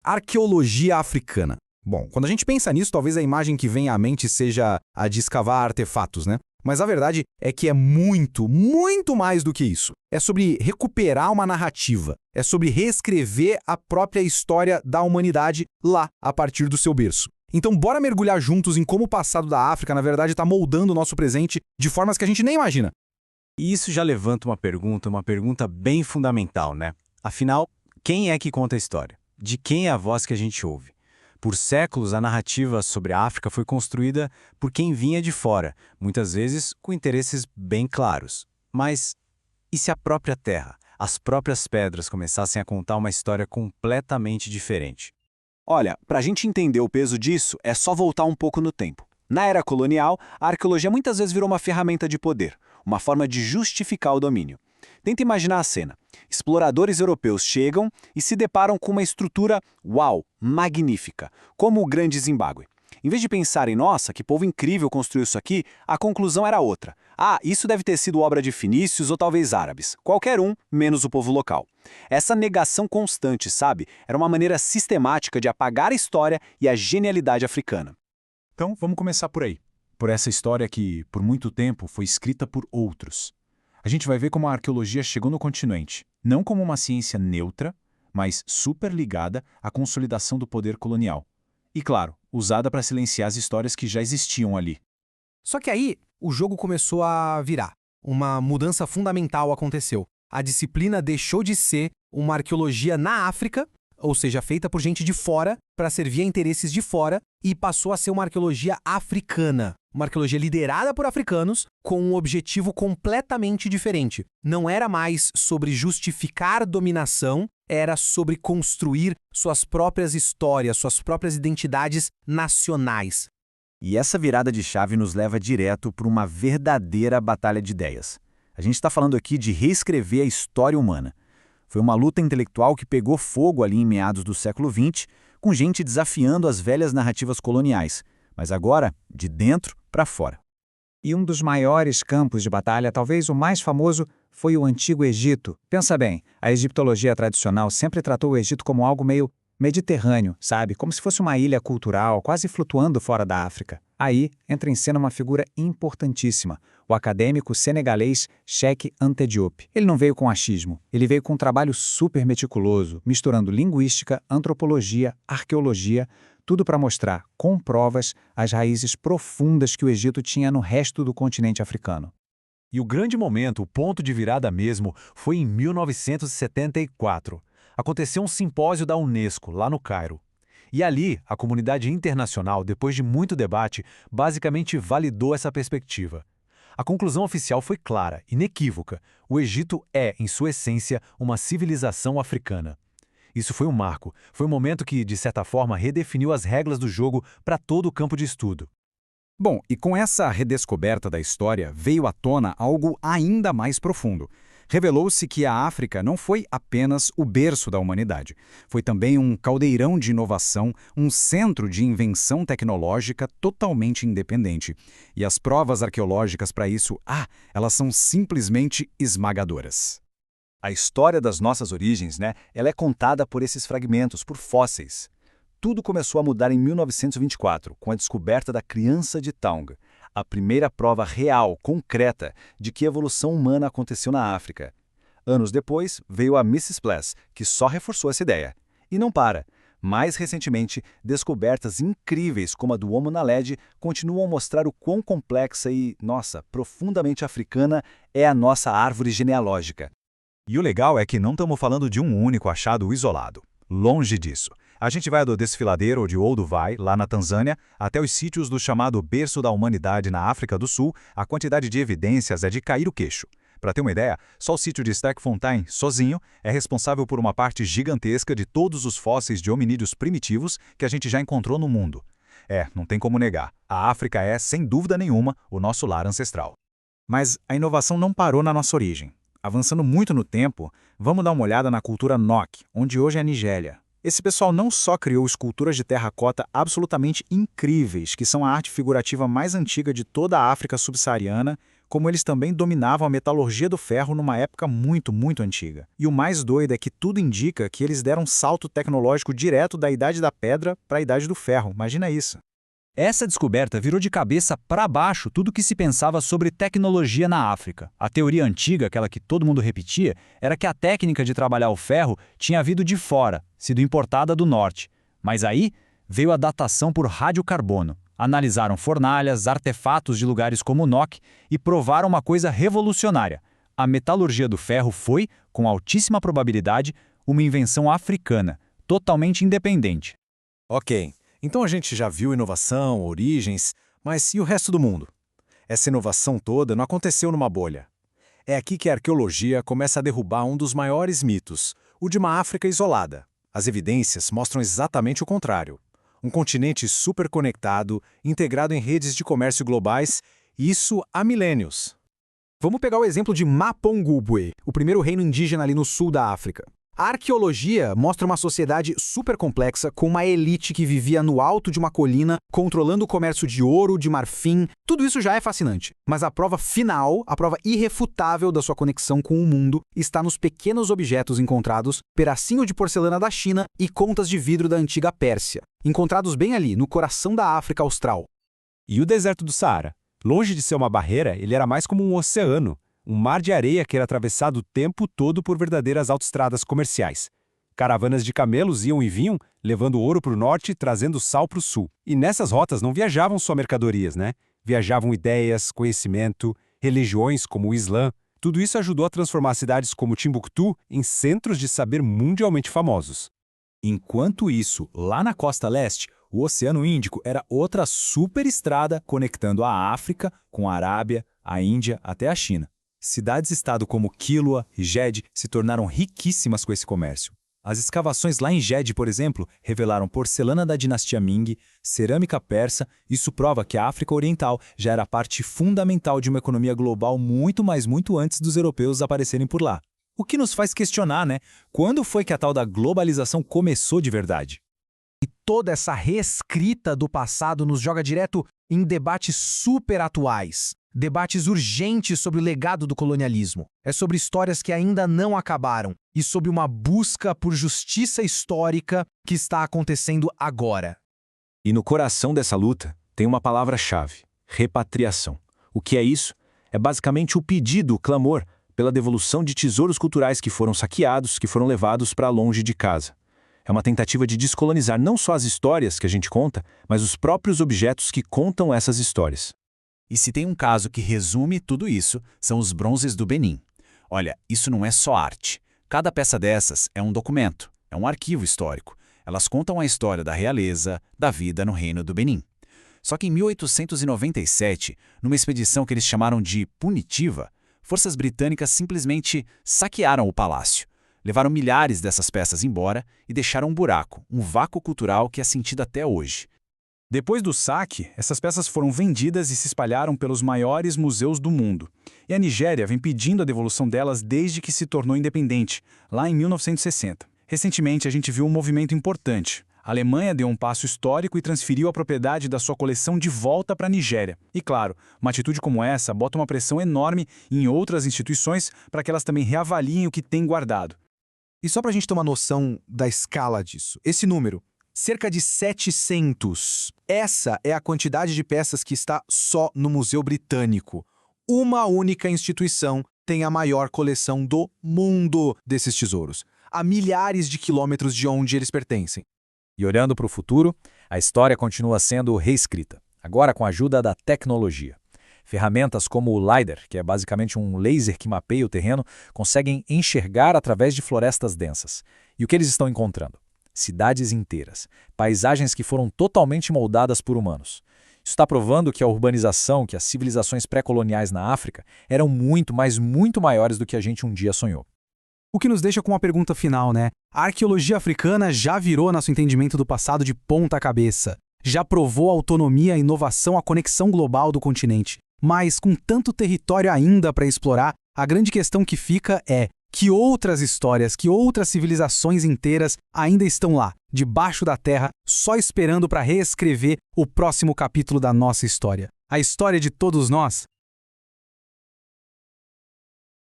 Arqueologia africana. Bom, quando a gente pensa nisso, talvez a imagem que vem à mente seja a de escavar artefatos, né? Mas a verdade é que é muito, muito mais do que isso. É sobre recuperar uma narrativa. É sobre reescrever a própria história da humanidade lá, a partir do seu berço. Então, bora mergulhar juntos em como o passado da África, na verdade, está moldando o nosso presente de formas que a gente nem imagina. E isso já levanta uma pergunta bem fundamental, né? Afinal, quem é que conta a história? De quem é a voz que a gente ouve? Por séculos, a narrativa sobre a África foi construída por quem vinha de fora, muitas vezes com interesses bem claros. Mas e se a própria terra, as próprias pedras começassem a contar uma história completamente diferente? Olha, para a gente entender o peso disso, é só voltar um pouco no tempo. Na era colonial, a arqueologia muitas vezes virou uma ferramenta de poder, uma forma de justificar o domínio. Tenta imaginar a cena. Exploradores europeus chegam e se deparam com uma estrutura, uau, magnífica, como o Grande Zimbábue. Em vez de pensarem, nossa, que povo incrível construiu isso aqui, a conclusão era outra. Ah, isso deve ter sido obra de fenícios ou talvez árabes. Qualquer um, menos o povo local. Essa negação constante, sabe, era uma maneira sistemática de apagar a história e a genialidade africana. Então, vamos começar por aí. Por essa história que, por muito tempo, foi escrita por outros. A gente vai ver como a arqueologia chegou no continente, não como uma ciência neutra, mas super ligada à consolidação do poder colonial. E, claro, usada para silenciar as histórias que já existiam ali. Só que aí, o jogo começou a virar. Uma mudança fundamental aconteceu. A disciplina deixou de ser uma arqueologia na África, ou seja, feita por gente de fora, para servir a interesses de fora, e passou a ser uma arqueologia africana. Uma arqueologia liderada por africanos, com um objetivo completamente diferente. Não era mais sobre justificar dominação, era sobre construir suas próprias histórias, suas próprias identidades nacionais. E essa virada de chave nos leva direto para uma verdadeira batalha de ideias. A gente está falando aqui de reescrever a história humana. Foi uma luta intelectual que pegou fogo ali em meados do século XX, com gente desafiando as velhas narrativas coloniais, mas agora de dentro para fora. E um dos maiores campos de batalha, talvez o mais famoso, foi o Antigo Egito. Pensa bem, a egiptologia tradicional sempre tratou o Egito como algo meio mediterrâneo, sabe? Como se fosse uma ilha cultural, quase flutuando fora da África. Aí entra em cena uma figura importantíssima, o acadêmico senegalês Cheikh Anta Diop. Ele não veio com achismo, ele veio com um trabalho super meticuloso, misturando linguística, antropologia, arqueologia, tudo para mostrar, com provas, as raízes profundas que o Egito tinha no resto do continente africano. E o grande momento, o ponto de virada mesmo, foi em 1974. Aconteceu um simpósio da Unesco, lá no Cairo. E ali, a comunidade internacional, depois de muito debate, basicamente validou essa perspectiva. A conclusão oficial foi clara, inequívoca. O Egito é, em sua essência, uma civilização africana. Isso foi um marco, foi um momento que, de certa forma, redefiniu as regras do jogo para todo o campo de estudo. Bom, e com essa redescoberta da história, veio à tona algo ainda mais profundo. Revelou-se que a África não foi apenas o berço da humanidade. Foi também um caldeirão de inovação, um centro de invenção tecnológica totalmente independente. E as provas arqueológicas para isso, elas são simplesmente esmagadoras. A história das nossas origens, ela é contada por esses fragmentos, por fósseis. Tudo começou a mudar em 1924, com a descoberta da criança de Taung, a primeira prova real, concreta, de que a evolução humana aconteceu na África. Anos depois, veio a Mrs. Pless, que só reforçou essa ideia. E não para. Mais recentemente, descobertas incríveis como a do Homo naledi continuam a mostrar o quão complexa e, profundamente africana é a nossa árvore genealógica. E o legal é que não estamos falando de um único achado isolado. Longe disso. A gente vai do desfiladeiro de Olduvai, lá na Tanzânia, até os sítios do chamado berço da humanidade na África do Sul, a quantidade de evidências é de cair o queixo. Para ter uma ideia, só o sítio de Sterkfontein, sozinho, é responsável por uma parte gigantesca de todos os fósseis de hominídeos primitivos que a gente já encontrou no mundo. Não tem como negar. A África é, sem dúvida nenhuma, o nosso lar ancestral. Mas a inovação não parou na nossa origem. Avançando muito no tempo, vamos dar uma olhada na cultura Nok, onde hoje é a Nigéria. Esse pessoal não só criou esculturas de terracota absolutamente incríveis, que são a arte figurativa mais antiga de toda a África subsaariana, como eles também dominavam a metalurgia do ferro numa época muito, muito antiga. E o mais doido é que tudo indica que eles deram um salto tecnológico direto da Idade da Pedra para a Idade do Ferro. Imagina isso. Essa descoberta virou de cabeça para baixo tudo o que se pensava sobre tecnologia na África. A teoria antiga, aquela que todo mundo repetia, era que a técnica de trabalhar o ferro tinha vindo de fora, sido importada do norte. Mas aí veio a datação por radiocarbono. Analisaram fornalhas, artefatos de lugares como o NOC e provaram uma coisa revolucionária. A metalurgia do ferro foi, com altíssima probabilidade, uma invenção africana, totalmente independente. Ok, então a gente já viu inovação, origens, mas e o resto do mundo? Essa inovação toda não aconteceu numa bolha. É aqui que a arqueologia começa a derrubar um dos maiores mitos, o de uma África isolada. As evidências mostram exatamente o contrário. Um continente superconectado, integrado em redes de comércio globais, e isso há milênios. Vamos pegar o exemplo de Mapungubwe, o primeiro reino indígena ali no sul da África. A arqueologia mostra uma sociedade super complexa com uma elite que vivia no alto de uma colina, controlando o comércio de ouro, de marfim. Tudo isso já é fascinante. Mas a prova final, a prova irrefutável da sua conexão com o mundo, está nos pequenos objetos encontrados, pedacinho de porcelana da China e contas de vidro da antiga Pérsia, encontrados bem ali, no coração da África Austral. E o deserto do Saara? Longe de ser uma barreira, ele era mais como um oceano. Um mar de areia que era atravessado o tempo todo por verdadeiras autoestradas comerciais. Caravanas de camelos iam e vinham, levando ouro para o norte e trazendo sal para o sul. E nessas rotas não viajavam só mercadorias, né? Viajavam ideias, conhecimento, religiões como o Islã. Tudo isso ajudou a transformar cidades como Timbuktu em centros de saber mundialmente famosos. Enquanto isso, lá na costa leste, o Oceano Índico era outra superestrada conectando a África com a Arábia, a Índia até a China. Cidades-estado como Kilwa e Gede se tornaram riquíssimas com esse comércio. As escavações lá em Gede, por exemplo, revelaram porcelana da dinastia Ming, cerâmica persa. Isso prova que a África Oriental já era parte fundamental de uma economia global muito antes dos europeus aparecerem por lá. O que nos faz questionar, né? Quando foi que a tal da globalização começou de verdade? E toda essa reescrita do passado nos joga direto em debates super atuais. Debates urgentes sobre o legado do colonialismo. É sobre histórias que ainda não acabaram e sobre uma busca por justiça histórica que está acontecendo agora. E no coração dessa luta tem uma palavra-chave: repatriação. O que é isso? É basicamente o pedido, o clamor, pela devolução de tesouros culturais que foram saqueados, que foram levados para longe de casa. É uma tentativa de descolonizar não só as histórias que a gente conta, mas os próprios objetos que contam essas histórias. E se tem um caso que resume tudo isso, são os bronzes do Benin. Olha, isso não é só arte. Cada peça dessas é um documento, é um arquivo histórico. Elas contam a história da realeza, da vida no reino do Benin. Só que em 1897, numa expedição que eles chamaram de punitiva, forças britânicas simplesmente saquearam o palácio. Levaram milhares dessas peças embora e deixaram um buraco, um vácuo cultural que é sentido até hoje. Depois do saque, essas peças foram vendidas e se espalharam pelos maiores museus do mundo. E a Nigéria vem pedindo a devolução delas desde que se tornou independente, lá em 1960. Recentemente, a gente viu um movimento importante. A Alemanha deu um passo histórico e transferiu a propriedade da sua coleção de volta para a Nigéria. E claro, uma atitude como essa bota uma pressão enorme em outras instituições para que elas também reavaliem o que têm guardado. E só para a gente ter uma noção da escala disso, esse número, cerca de 700. Essa é a quantidade de peças que está só no Museu Britânico. Uma única instituição tem a maior coleção do mundo desses tesouros, a milhares de quilômetros de onde eles pertencem. E olhando para o futuro, a história continua sendo reescrita, agora com a ajuda da tecnologia. Ferramentas como o LiDAR, que é basicamente um laser que mapeia o terreno, conseguem enxergar através de florestas densas. E o que eles estão encontrando? Cidades inteiras, paisagens que foram totalmente moldadas por humanos. Isso está provando que a urbanização, que as civilizações pré-coloniais na África eram muito maiores do que a gente um dia sonhou. O que nos deixa com uma pergunta final, né? A arqueologia africana já virou nosso entendimento do passado de ponta cabeça. Já provou a autonomia, a inovação, a conexão global do continente. Mas com tanto território ainda para explorar, a grande questão que fica é: que outras histórias, que outras civilizações inteiras ainda estão lá, debaixo da terra, só esperando para reescrever o próximo capítulo da nossa história? A história de todos nós